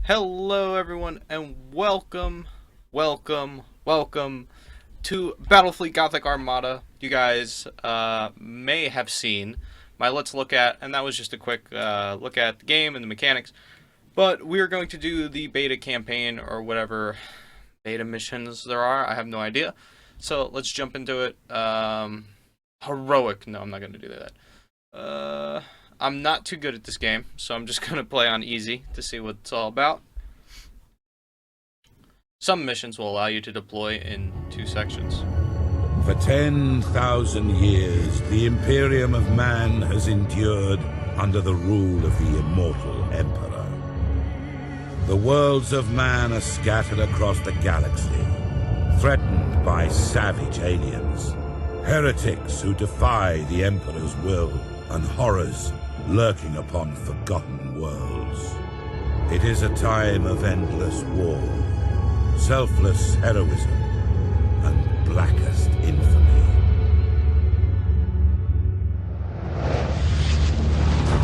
Hello everyone and welcome to Battlefleet Gothic Armada. You guys may have seen my Let's Look At, and that was just a quick look at the game and the mechanics. But we're going to do the beta campaign or whatever beta missions there are. I have no idea. So let's jump into it. Heroic. No, I'm not going to do that. I'm not too good at this game, so I'm just going to play on easy to see what it's all about. Some missions will allow you to deploy in 2 sections. For 10,000 years, the Imperium of man has endured under the rule of the immortal Emperor. The worlds of man are scattered across the galaxy, threatened by savage aliens, heretics who defy the Emperor's will, and horrors lurking upon forgotten worlds. It is a time of endless war, selfless heroism, and blackest infamy.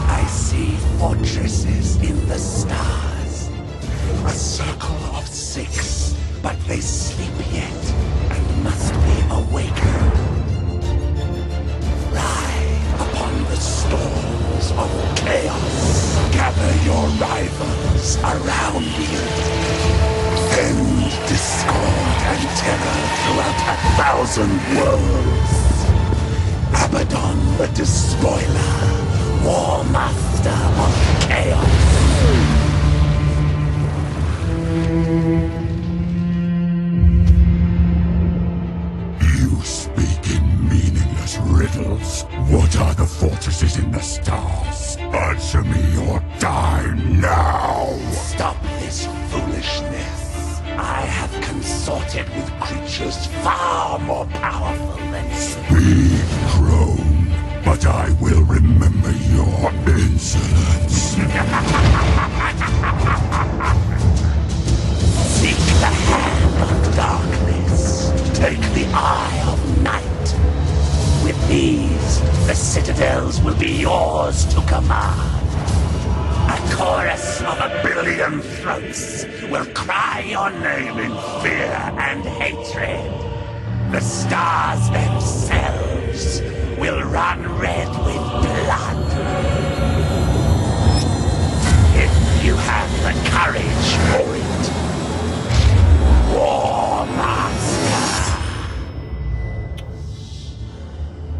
I see fortresses in the stars. A circle of 6, but they sleep yet and must be awakened. Ride upon the storms of chaos. Gather your rivals around you. End discord and terror throughout 1,000 worlds. Abaddon the Despoiler, War Master of Chaos. You speak in meaningless riddles. What are the fortresses in the stars? Answer me or die now! Stop this foolishness. I have consorted with creatures far more powerful than you. Speak, crone, but I will remember your insolence. Seek the hand of darkness. Take the eye of night. With these, the citadels will be yours to command. A chorus of 1,000,000,000 throats will cry your name in fear and hatred. The stars themselves will run red with blood. If you have the courage for it. War Master.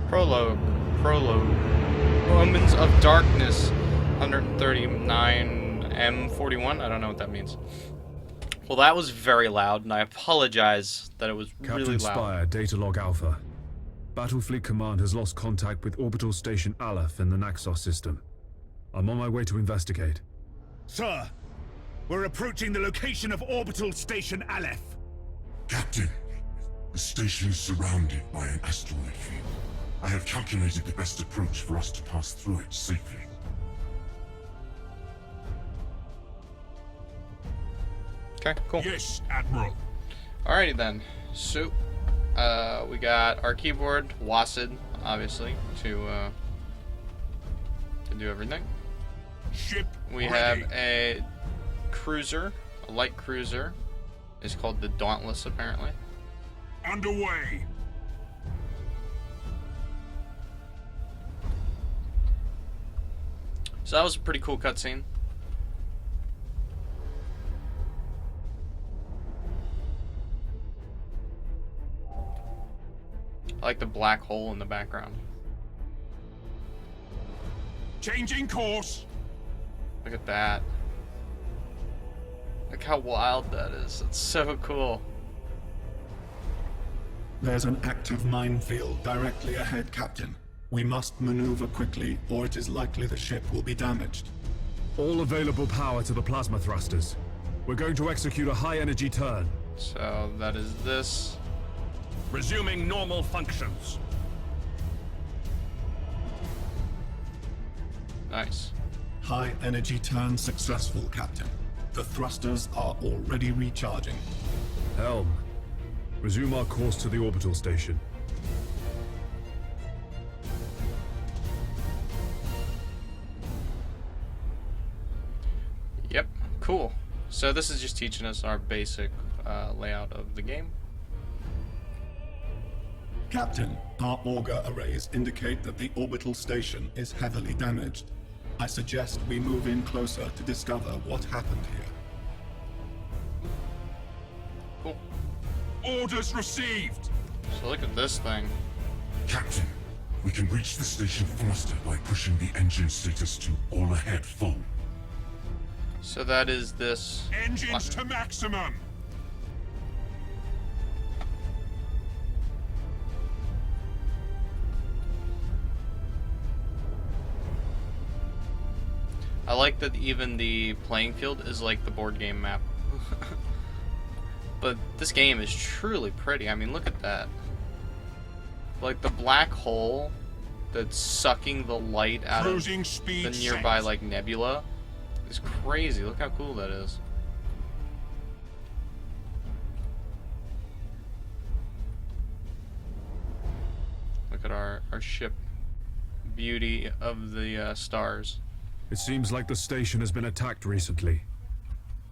Prologue. Omens of Darkness. 139 M41. I don't know what that means. Well, that was very loud, and I apologize that it was really Captain loud. Spire, data log Alpha. Battlefleet Command has lost contact with Orbital Station Aleph in the Naxos system. I'm on my way to investigate. Sir, we're approaching the location of Orbital Station Aleph. Captain, the station is surrounded by an asteroid field. I have calculated the best approach for us to pass through it safely. Okay, cool. Yes, Admiral. Alrighty then. So, we got our keyboard, WASD, obviously, to do everything. Ship We ready. have a cruiser, a light cruiser. It's called the Dauntless, apparently. Underway. So that was a pretty cool cutscene. I like the black hole in the background. Changing course. Look at that. Look how wild that is. It's so cool. There's an active minefield directly ahead, Captain. We must maneuver quickly, or it is likely the ship will be damaged. All available power to the plasma thrusters. We're going to execute a high-energy turn. So that is this. Resuming normal functions. Nice. High energy turn successful, Captain. The thrusters are already recharging. Helm, resume our course to the orbital station. Yep, cool. So this is just teaching us our basic layout of the game. Captain, our auger arrays indicate that the orbital station is heavily damaged. I suggest we move in closer to discover what happened here. Cool. Orders received! So look at this thing. Captain, we can reach the station faster by pushing the engine status to all ahead full. So that is this. Engines to maximum! I like that even the playing field is like the board game map. But this game is truly pretty. I mean, look at that. Like the black hole that's sucking the light out of the nearby like nebula is crazy. Look how cool that is. Look at our ship. Beauty of the stars. It seems like the station has been attacked recently.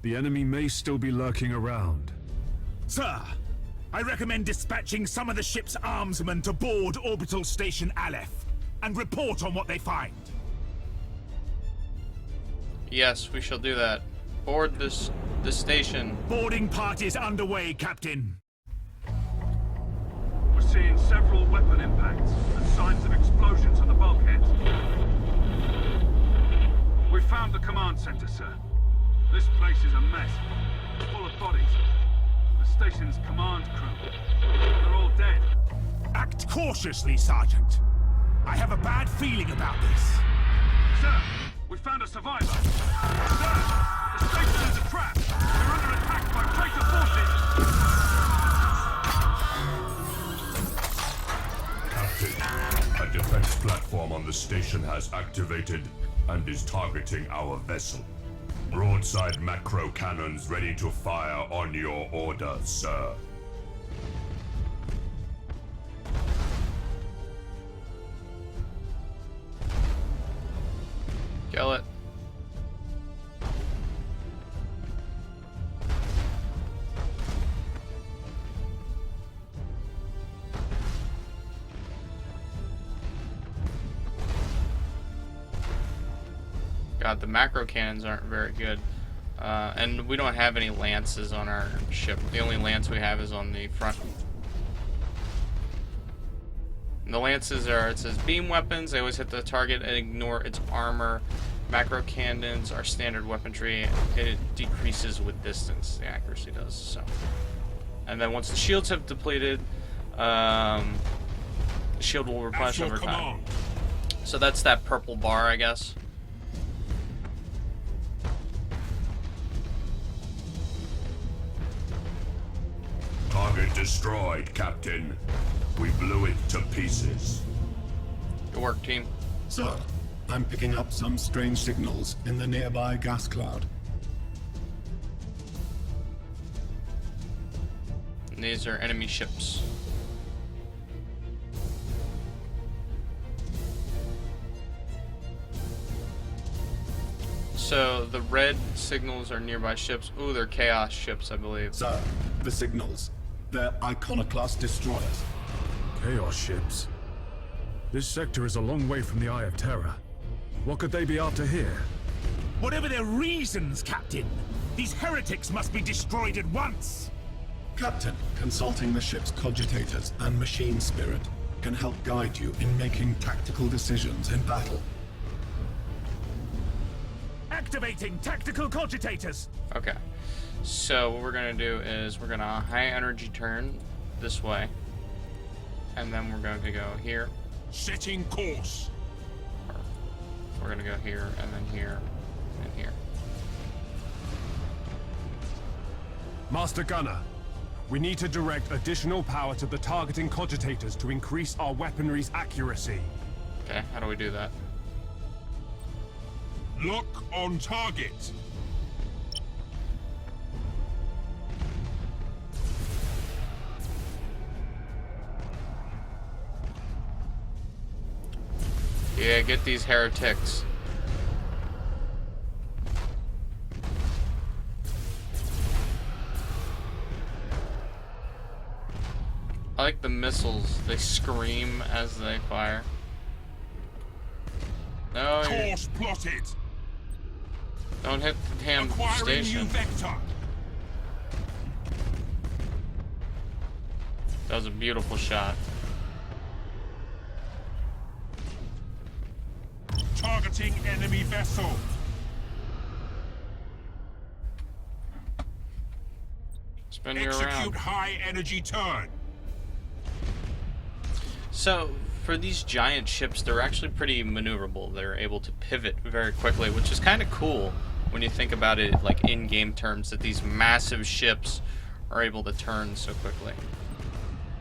The enemy may still be lurking around. Sir, I recommend dispatching some of the ship's armsmen to board Orbital Station Aleph and report on what they find. Yes, we shall do that. Board this station. Boarding parties underway, Captain. We're seeing several weapon impacts and signs of explosions on the bulkheads. We found the command center, sir. This place is a mess, full of bodies. The station's command crew, they're all dead. Act cautiously, Sergeant. I have a bad feeling about this. Sir, we found a survivor. Sir, the station is a trap. We're under attack by traitor forces. Captain, a defense platform on the station has activated and is targeting our vessel. Broadside macro cannons ready to fire on your order, sir. Kill it. God, the macro cannons aren't very good. And we don't have any lances on our ship. The only lance we have is on the front. And the lances are, it says beam weapons. They always hit the target and ignore its armor. Macro cannons are standard weaponry. It decreases with distance. The accuracy does. So, and then once the shields have depleted, the shield will replenish over time. So that's that purple bar, I guess. Target destroyed, Captain. We blew it to pieces. Good work, team. Sir, I'm picking up some strange signals in the nearby gas cloud. And these are enemy ships. So the red signals are nearby ships. Ooh, they're chaos ships, I believe. Sir, the signals. They're iconoclast destroyers. Chaos ships. This sector is a long way from the Eye of Terror. What could they be after here? Whatever their reasons, Captain, these heretics must be destroyed at once. Captain, consulting the ship's cogitators and machine spirit can help guide you in making tactical decisions in battle. Activating tactical cogitators. Okay. So what we're gonna do is we're gonna high energy turn this way, and then we're going to go here. Setting course. Or we're gonna go here, and then here, and here. Master Gunner, we need to direct additional power to the targeting cogitators to increase our weaponry's accuracy. Okay, how do we do that? Lock on target. Yeah, get these heretics. I like the missiles. They scream as they fire. No, Course plotted. don't hit the damn Acquiring new station. vector. That was a beautiful shot. Targeting enemy vessel. Spin you Execute around. high energy turn. So, for these giant ships, they're actually pretty maneuverable. They're able to pivot very quickly, which is kind of cool when you think about it, like in-game terms, that these massive ships are able to turn so quickly.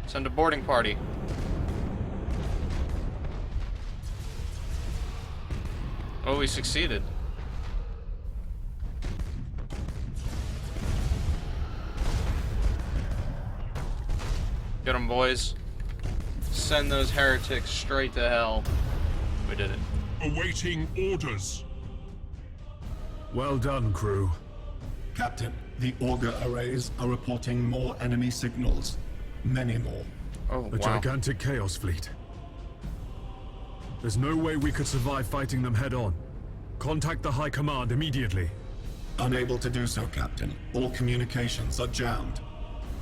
Send a boarding party. Oh, we succeeded. Get them, boys. Send those heretics straight to hell. We did it. Awaiting orders. Well done, crew. Captain, the auger arrays are reporting more enemy signals. Many more. Oh, A wow. gigantic chaos fleet. There's no way we could survive fighting them head-on. Contact the High Command immediately. Unable to do so, Captain. All communications are jammed.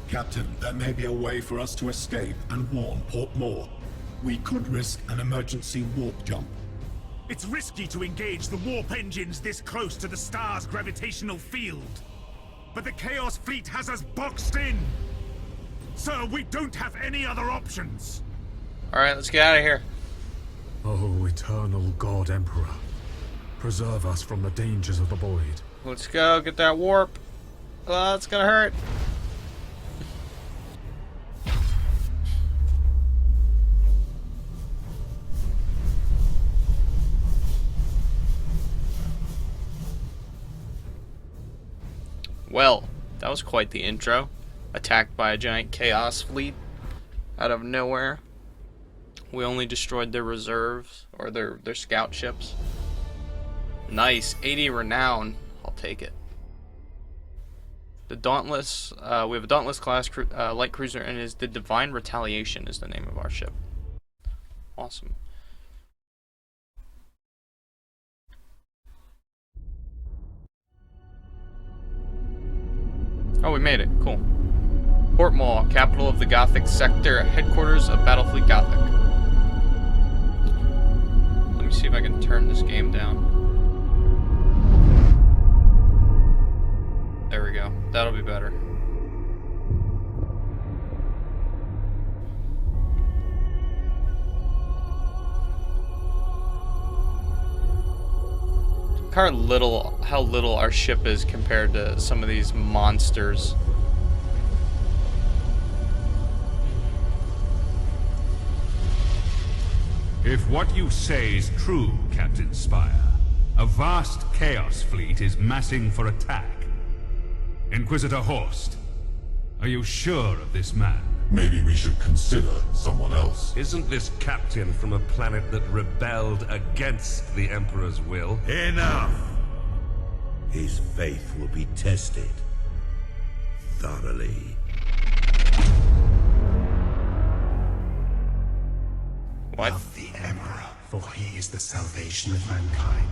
Captain, there may be a way for us to escape and warn Port Moore. We could risk an emergency warp jump. It's risky to engage the warp engines this close to the star's gravitational field. But the Chaos Fleet has us boxed in. Sir, we don't have any other options. Alright, let's get out of here. Oh, eternal God Emperor. Preserve us from the dangers of the void. Let's go, get that warp. It's gonna hurt. Well, that was quite the intro. Attacked by a giant chaos fleet out of nowhere. We only destroyed their reserves, or their scout ships. Nice, 80 renown. I'll take it. The Dauntless, we have a Dauntless class light cruiser, and is the Divine Retaliation is the name of our ship. Awesome. Oh, we made it. Cool. Port Mall, capital of the Gothic sector, headquarters of Battlefleet Gothic. Let me see if I can turn this game down. There we go. That'll be better. How little our ship is compared to some of these monsters. If what you say is true, Captain Spire, a vast chaos fleet is massing for attack. Inquisitor Horst, are you sure of this man? Maybe we should consider someone else. Isn't this captain from a planet that rebelled against the Emperor's will? Enough! His faith will be tested thoroughly. What? Love the Emperor, for he is the salvation of mankind.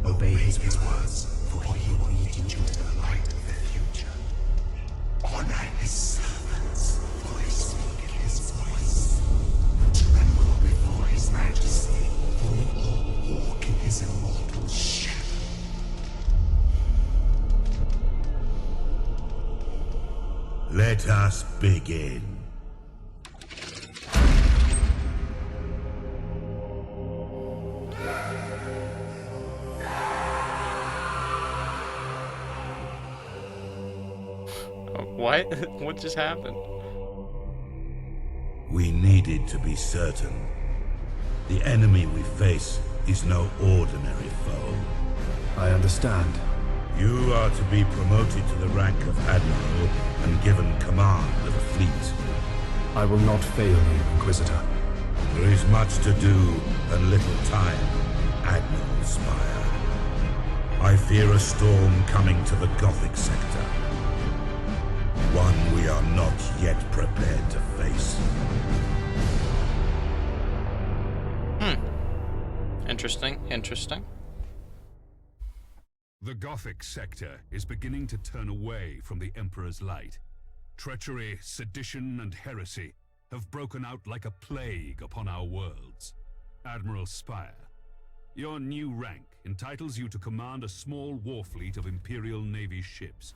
Obey his words, for he will lead you into the light of the future. Honor his servants, for they speak in his voice. Tremble before his majesty, for we all walk in his immortal shadow. Let us begin. What? What just happened? We needed to be certain. The enemy we face is no ordinary foe. I understand. You are to be promoted to the rank of Admiral and given command of a fleet. I will not fail you, Inquisitor. There is much to do and little time, Admiral Spire. I fear a storm coming to the Gothic sector. One we are not yet prepared to face. space. Interesting, interesting. The Gothic sector is beginning to turn away from the Emperor's light. Treachery, sedition, and heresy have broken out like a plague upon our worlds. Admiral Spire, your new rank entitles you to command a small war fleet of Imperial Navy ships.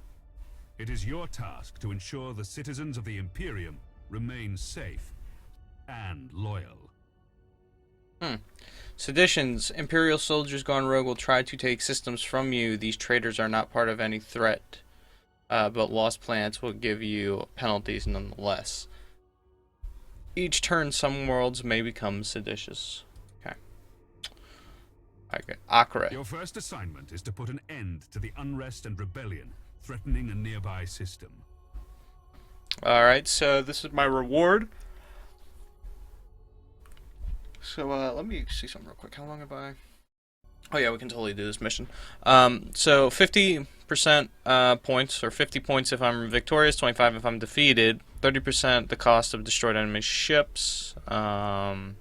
It is your task to ensure the citizens of the Imperium remain safe and loyal. Seditions. Imperial soldiers gone rogue will try to take systems from you. These traitors are not part of any threat, but lost planets will give you penalties nonetheless. Each turn, some worlds may become seditious. Okay. Akre. Your first assignment is to put an end to the unrest and rebellion threatening a nearby system. Alright, so this is my reward. So, let me see something real quick. How long have I... Oh yeah, we can totally do this mission. So 50% points, or 50 points if I'm victorious, 25 if I'm defeated, 30% the cost of destroyed enemy ships, 15%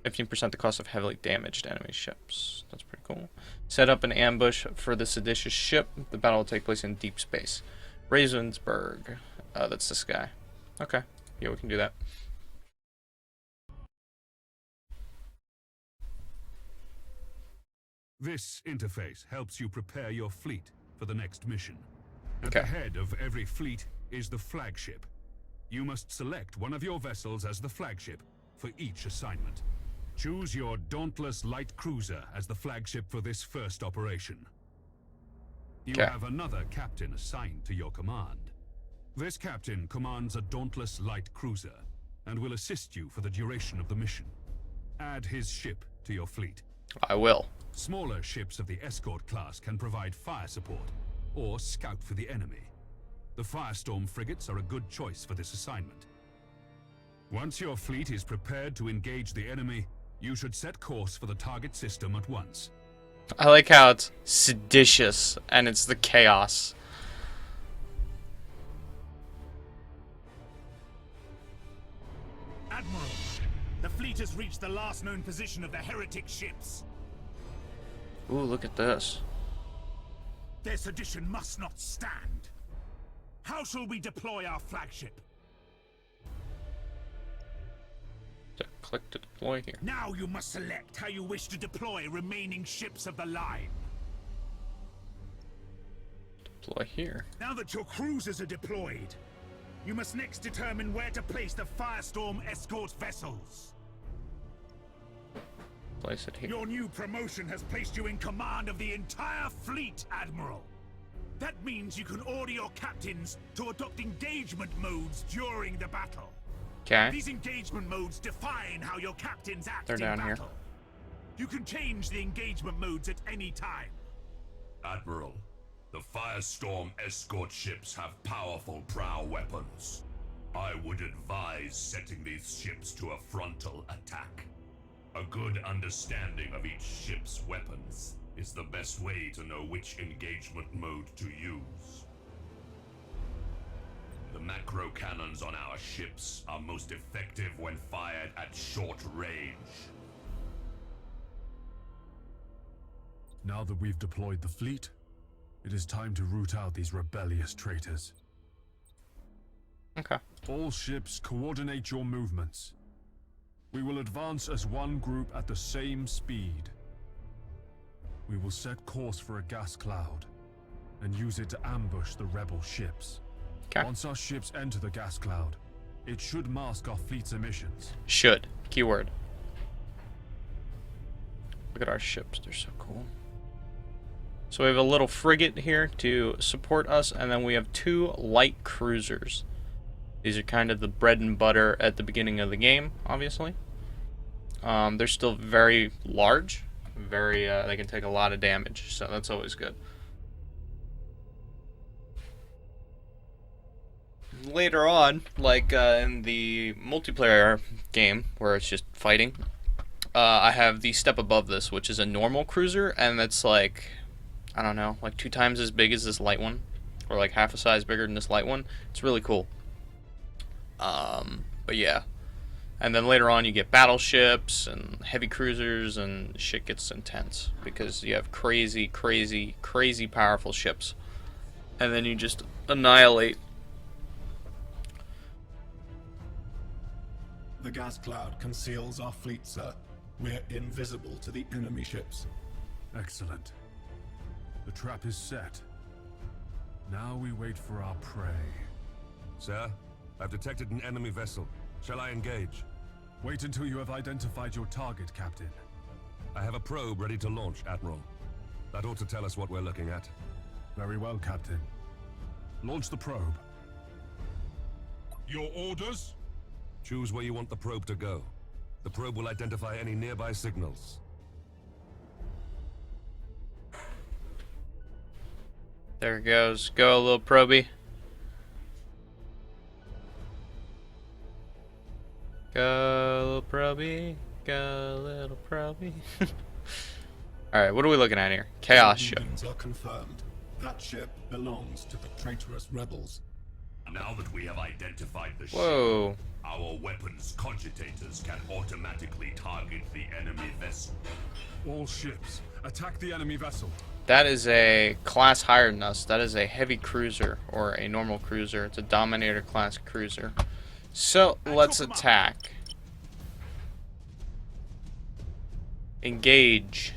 the cost of heavily damaged enemy ships. That's pretty cool. Set up an ambush for the seditious ship. The battle will take place in deep space. Ravensburg. That's this guy. Okay. Yeah, we can do that. This interface helps you prepare your fleet for the next mission. At the head of every fleet is the flagship. You must select one of your vessels as the flagship for each assignment. Choose your Dauntless Light Cruiser as the flagship for this first operation. You have another captain assigned to your command. This captain commands a Dauntless Light Cruiser and will assist you for the duration of the mission. Add his ship to your fleet. I will. Smaller ships of the escort class can provide fire support or scout for the enemy. The Firestorm frigates are a good choice for this assignment. Once your fleet is prepared to engage the enemy, you should set course for the target system at once. I like how it's seditious and it's the chaos. Admiral, the fleet has reached the last known position of the heretic ships. Ooh, look at this. Their sedition must not stand. How shall we deploy our flagship? Click to deploy here. Now you must select how you wish to deploy remaining ships of the line. Deploy here. Now that your cruisers are deployed, you must next determine where to place the Firestorm escort vessels. Place it here. Your new promotion has placed you in command of the entire fleet, Admiral. That means you can order your captains to adopt engagement modes during the battle. Okay. These engagement modes define how your captains act in down battle. You can change the engagement modes at any time. Admiral, the Firestorm escort ships have powerful prow weapons. I would advise setting these ships to a frontal attack. A good understanding of each ship's weapons is the best way to know which engagement mode to use. The macro cannons on our ships are most effective when fired at short range. Now that we've deployed the fleet, it is time to root out these rebellious traitors. Okay. All ships, coordinate your movements. We will advance as one group at the same speed. We will set course for a gas cloud and use it to ambush the rebel ships. Okay. Once our ships enter the gas cloud, it should mask our fleet's emissions. Should. Keyword. Look at our ships. They're so cool. So we have a little frigate here to support us, and then we have 2 light cruisers. These are kind of the bread and butter at the beginning of the game, obviously. They're still very large. They can take a lot of damage, so that's always good. Later on, like in the multiplayer game, where it's just fighting, I have the step above this, which is a normal cruiser, and that's like, I don't know, like 2 times as big as this light one, or like half a size bigger than this light one. It's really cool. But yeah. And then later on you get battleships and heavy cruisers, and shit gets intense because you have crazy, crazy, crazy powerful ships. And then you just annihilate. The gas cloud conceals our fleet, sir. We're invisible to the enemy ships. Excellent. The trap is set. Now we wait for our prey. Sir, I've detected an enemy vessel. Shall I engage? Wait until you have identified your target, Captain. I have a probe ready to launch, Admiral. That ought to tell us what we're looking at. Very well, Captain. Launch the probe. Your orders? Choose where you want the probe to go. The probe will identify any nearby signals. There it goes. Go, little probie. Go, little probie. Go, little probie. Alright, what are we looking at here? Chaos ship. Readings are confirmed. That ship belongs to the traitorous rebels. Now that we have identified the Whoa. ship, our weapons cogitators can automatically target the enemy vessel. All ships, attack the enemy vessel. That is a class higher than us. That is a heavy cruiser, or a normal cruiser. It's a Dominator class cruiser. So, let's attack. Engage.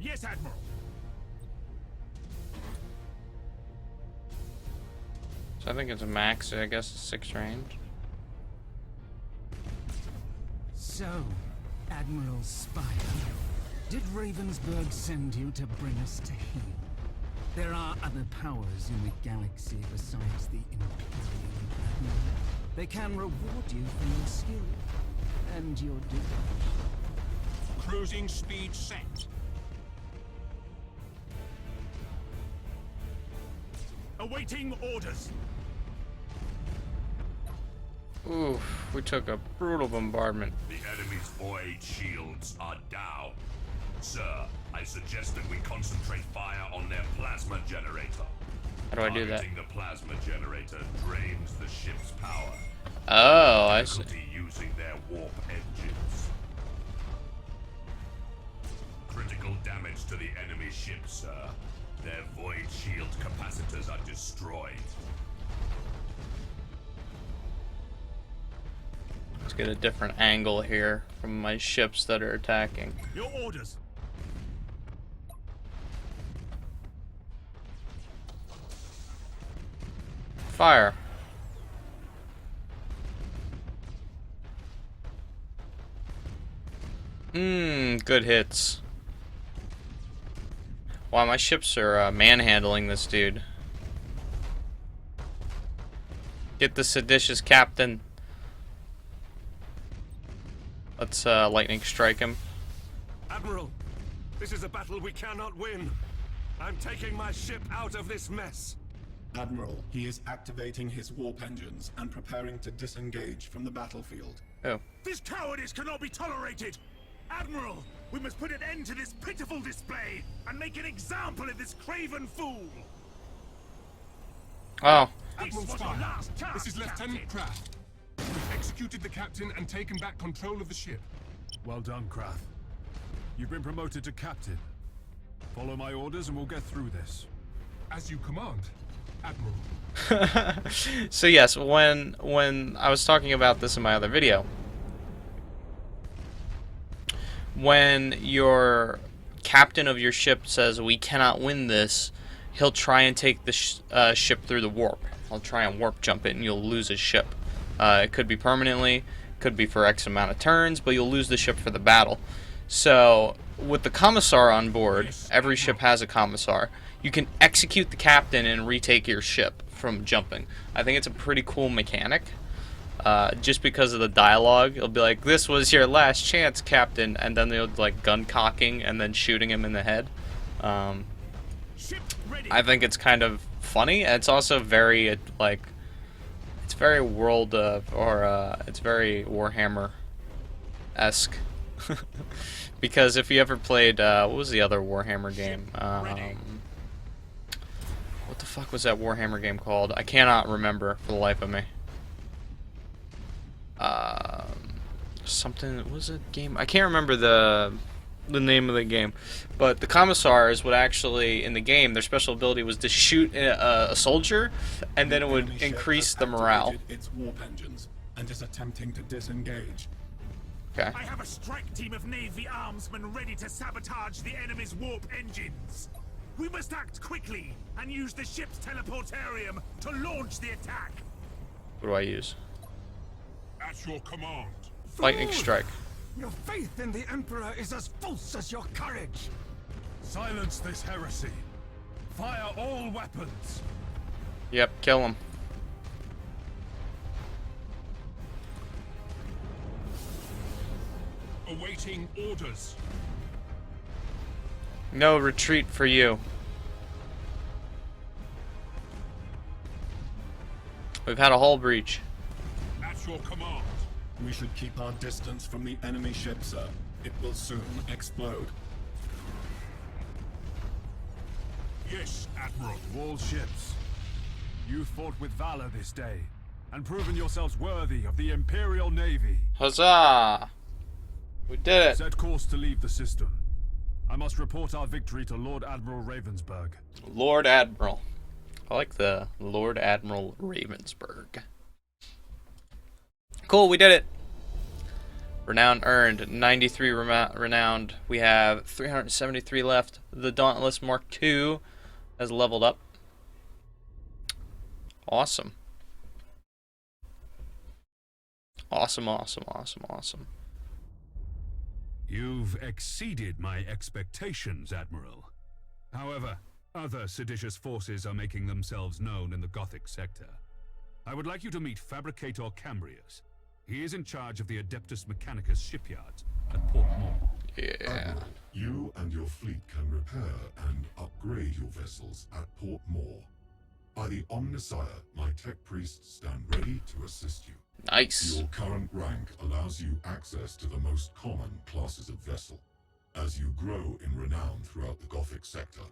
Yes, Admiral. So I think it's a max, I guess, 6 range. So, Admiral Spire, did Ravensburg send you to bring us to him? There are other powers in the galaxy besides the Imperium, Admiral. They can reward you for your skill and your devotion. Cruising speed set. Awaiting orders. Oof, we took a brutal bombardment. The enemy's void shields are down. Sir, I suggest that we concentrate fire on their plasma generator. How do I do that? Targeting the plasma generator drains the ship's power. Oh, I see. Difficulty using their warp engines. Critical damage to the enemy ship, sir. Their void shield capacitors are destroyed. Let's get a different angle here from my ships that are attacking. Your orders. Fire. Good hits. Wow, my ships are manhandling this dude. Get the seditious captain. Let's lightning strike him. Admiral, this is a battle we cannot win. I'm taking my ship out of this mess. Admiral, he is activating his warp engines and preparing to disengage from the battlefield. Oh. This cowardice cannot be tolerated! Admiral, we must put an end to this pitiful display and make an example of this craven fool! Oh. Admiral Spire, this is Lieutenant Kraft. We've executed the captain and taken back control of the ship. Well done, Krath. You've been promoted to captain. Follow my orders and we'll get through this. As you command, Admiral. So yes, when I was talking about this in my other video, when your captain of your ship says we cannot win this, he'll try and take the ship through the warp. He'll try and warp jump it and you'll lose his ship. It could be permanently, could be for X amount of turns, but you'll lose the ship for the battle. So with the commissar on board, every ship has a commissar. You can execute the captain and retake your ship from jumping. I think it's a pretty cool mechanic. Just because of the dialogue, it'll be like, "This was your last chance, Captain," and then they'll like gun cocking and then shooting him in the head. I think it's kind of funny. And it's also very like, it's very world it's very Warhammer-esque. Because if you ever played, what was the other Warhammer game? What the fuck was that Warhammer game called? I cannot remember for the life of me. something. What was it game? I can't remember the name of the game, but the commissars would actually in the game their special ability was to shoot a soldier, and then it would increase the morale. Its warp engines and is attempting to disengage. Okay. I have a strike team of Navy armsmen ready to sabotage the enemy's warp engines. We must act quickly and use the ship's teleportarium to launch the attack. What do I use? At your command. Lightning strike. Your faith in the Emperor is as false as your courage. Silence this heresy. Fire all weapons. Yep, kill him. Awaiting orders. No retreat for you. We've had a hull breach. At your command. We should keep our distance from the enemy ship, sir. It will soon explode. Yes, Admiral. To all ships, you fought with valor this day, and proven yourselves worthy of the Imperial Navy. Huzzah! We did it! Set course to leave the system. I must report our victory to Lord Admiral Ravensburg. Lord Admiral. I like the Lord Admiral Ravensburg. Cool, we did it! Renown earned, 93 renowned. We have 373 left. The Dauntless Mark II has leveled up. Awesome. Awesome, awesome, awesome, awesome. You've exceeded my expectations, Admiral. However, other seditious forces are making themselves known in the Gothic sector. I would like you to meet Fabricator Cambrius. He is in charge of the Adeptus Mechanicus shipyards at Port Moore. Yeah. Admiral, you and your fleet can repair and upgrade your vessels at Port Moore. By the Omnissiah, my tech priests stand ready to assist you. Nice. Your current rank allows you access to the most common classes of vessel. As you grow in renown throughout the Gothic sector,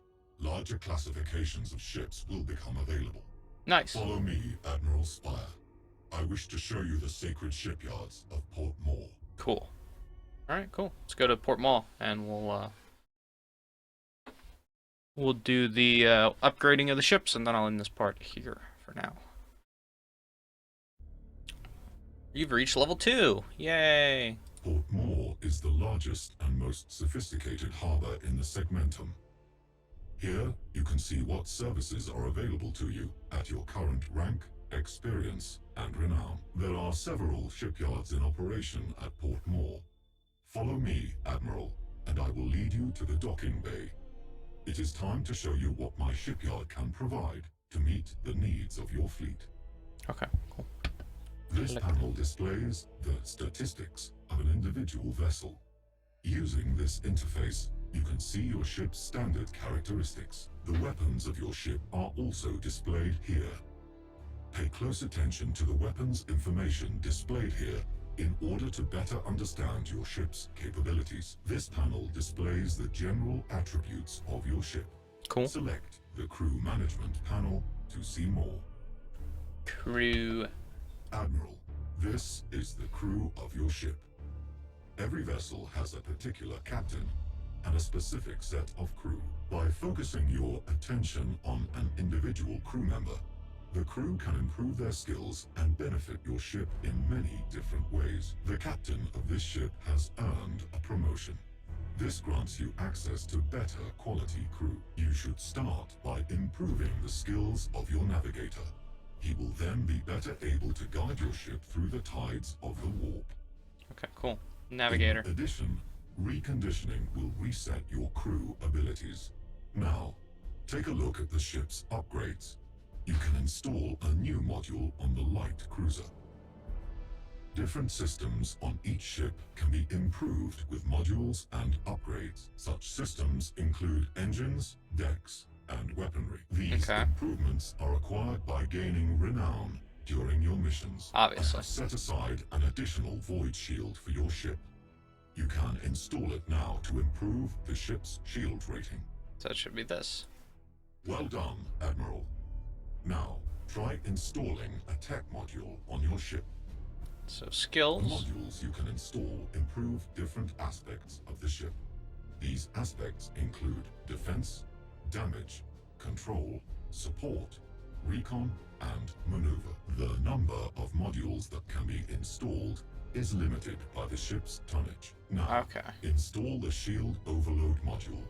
larger classifications of ships will become available. Nice. Follow me, Admiral Spire. I wish to show you the sacred shipyards of Port Moore. Cool. Alright, cool. Let's go to Port Mall and we'll do the upgrading of the ships, and then I'll end this part here for now. You've reached level 2. Yay. Port Moore is the largest and most sophisticated harbor in the Segmentum. Here, you can see what services are available to you at your current rank, experience, and renown. There are several shipyards in operation at Port Moore. Follow me, Admiral, and I will lead you to the docking bay. It is time to show you what my shipyard can provide to meet the needs of your fleet. Okay, cool. This panel displays the statistics of an individual vessel. Using this interface, you can see your ship's standard characteristics. The weapons of your ship are also displayed here. Pay close attention to the weapons information displayed here in order to better understand your ship's capabilities. This panel displays the general attributes of your ship. Cool. Select the crew management panel to see more. Crew. Admiral, this is the crew of your ship. Every vessel has a particular captain and a specific set of crew. By focusing your attention on an individual crew member, the crew can improve their skills and benefit your ship in many different ways. The captain of this ship has earned a promotion. This grants you access to better quality crew. You should start by improving the skills of your navigator. He will then be better able to guide your ship through the tides of the warp. Okay, cool. Navigator. In addition, reconditioning will reset your crew abilities. Now, take a look at the ship's upgrades. You can install a new module on the light cruiser. Different systems on each ship can be improved with modules and upgrades. Such systems include engines, decks, and weaponry. These improvements are acquired by gaining renown during your missions. Obviously. I have set aside an additional void shield for your ship. You can install it now to improve the ship's shield rating. So it should be this. Well done, Admiral. Now, try installing a tech module on your ship. So The skills. modules you can install improve different aspects of the ship. These aspects include defense, damage, control, support, recon, and maneuver. The number of modules that can be installed is limited by the ship's tonnage. Now, Okay. install the Shield Overload module.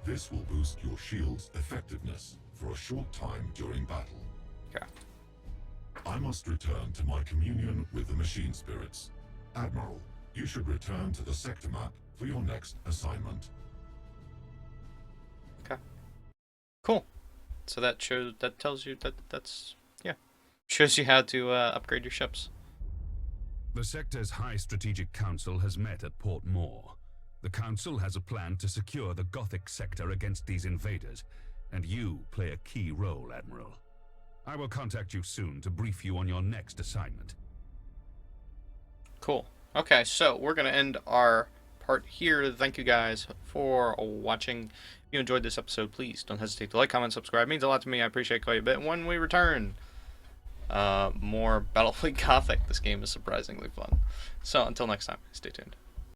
This will boost your shield's effectiveness for a short time during battle. Okay. I must return to my communion with the machine spirits. Admiral, you should return to the sector map for your next assignment. Okay. Cool. So that tells you that's shows you how to upgrade your ships. The sector's High Strategic Council has met at Port Moore. The Council has a plan to secure the Gothic sector against these invaders, and you play a key role, Admiral. I will contact you soon to brief you on your next assignment. Cool. Okay, so we're going to end our part here. Thank you guys for watching. If you enjoyed this episode, please don't hesitate to like, comment, subscribe. It means a lot to me. I appreciate it quite a bit. When we return, more Battlefleet Gothic. This game is surprisingly fun. So until next time, stay tuned.